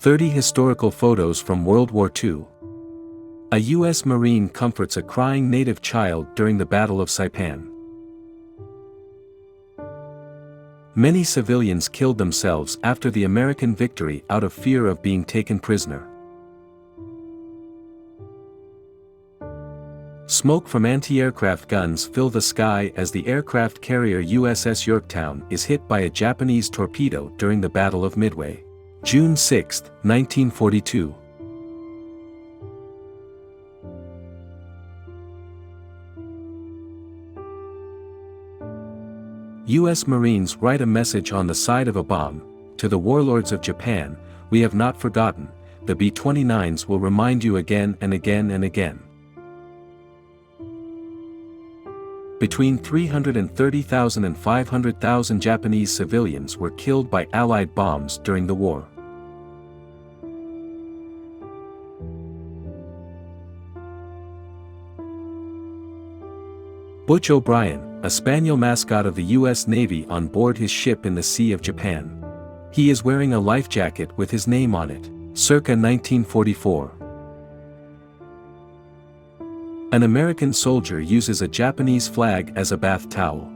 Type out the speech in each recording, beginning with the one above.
30 historical photos from World War II. A U.S. Marine comforts a crying native child during the Battle of Saipan. Many civilians killed themselves after the American victory out of fear of being taken prisoner. Smoke from anti-aircraft guns fill the sky as the aircraft carrier USS Yorktown is hit by a Japanese torpedo during the Battle of Midway. June 6, 1942. U.S. Marines write a message on the side of a bomb. To the warlords of Japan, we have not forgotten. The B-29s will remind you again and again and again. Between 330,000 and 500,000 Japanese civilians were killed by Allied bombs during the war. Butch O'Brien, a spaniel mascot of the U.S. Navy on board his ship in the Sea of Japan. He is wearing a life jacket with his name on it, circa 1944. An American soldier uses a Japanese flag as a bath towel.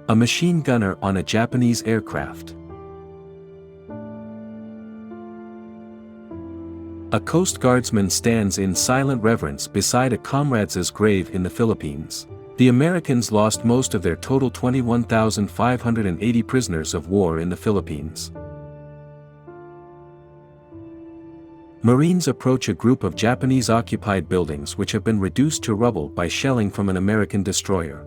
A machine gunner on a Japanese aircraft. A Coast Guardsman stands in silent reverence beside a comrade's grave in the Philippines. The Americans lost most of their total 21,580 prisoners of war in the Philippines. Marines approach a group of Japanese-occupied buildings which have been reduced to rubble by shelling from an American destroyer.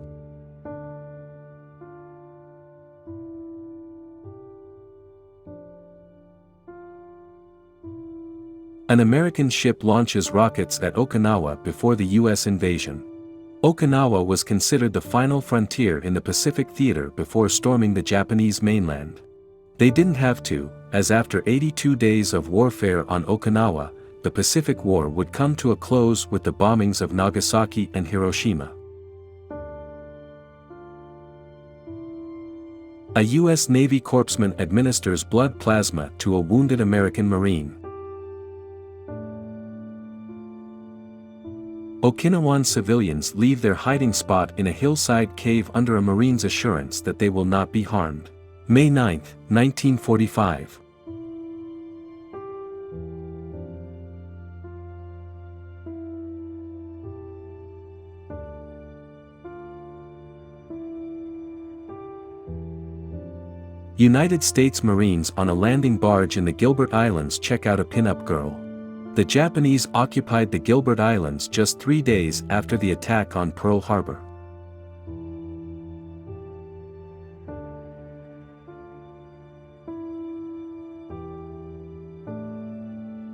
An American ship launches rockets at Okinawa before the U.S. invasion. Okinawa was considered the final frontier in the Pacific Theater before storming the Japanese mainland. They didn't have to, as after 82 days of warfare on Okinawa, the Pacific War would come to a close with the bombings of Nagasaki and Hiroshima. A U.S. Navy corpsman administers blood plasma to a wounded American Marine. Okinawan civilians leave their hiding spot in a hillside cave under a Marine's assurance that they will not be harmed. May 9, 1945. United States Marines on a landing barge in the Gilbert Islands check out a pin-up girl. The Japanese occupied the Gilbert Islands just 3 days after the attack on Pearl Harbor.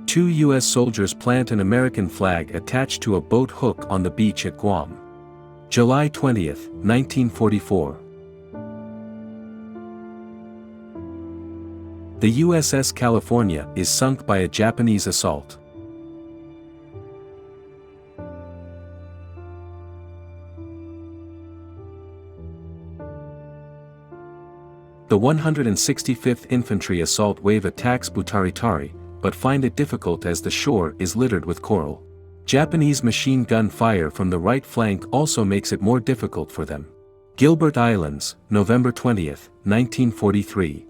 Two U.S. soldiers plant an American flag attached to a boat hook on the beach at Guam. July 20, 1944. The USS California is sunk by a Japanese assault. The 165th Infantry Assault Wave attacks Butaritari, but find it difficult as the shore is littered with coral. Japanese machine gun fire from the right flank also makes it more difficult for them. Gilbert Islands, November 20, 1943.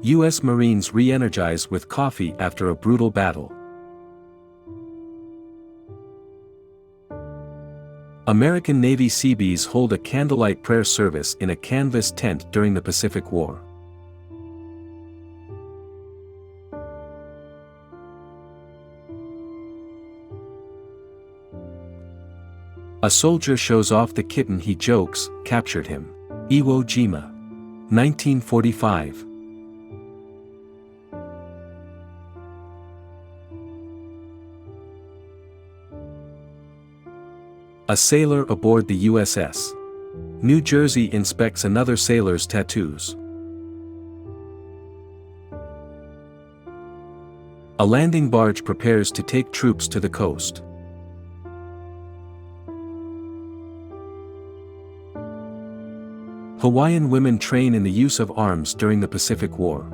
U.S. Marines re-energize with coffee after a brutal battle. American Navy Seabees hold a candlelight prayer service in a canvas tent during the Pacific War. A soldier shows off the kitten he jokes captured him. Iwo Jima. 1945. A sailor aboard the USS New Jersey inspects another sailor's tattoos. A landing barge prepares to take troops to the coast. Hawaiian women train in the use of arms during the Pacific War.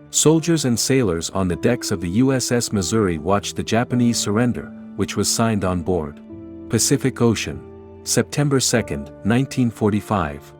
Soldiers and sailors on the decks of the USS Missouri watched the Japanese surrender, which was signed on board. Pacific Ocean. September 2, 1945.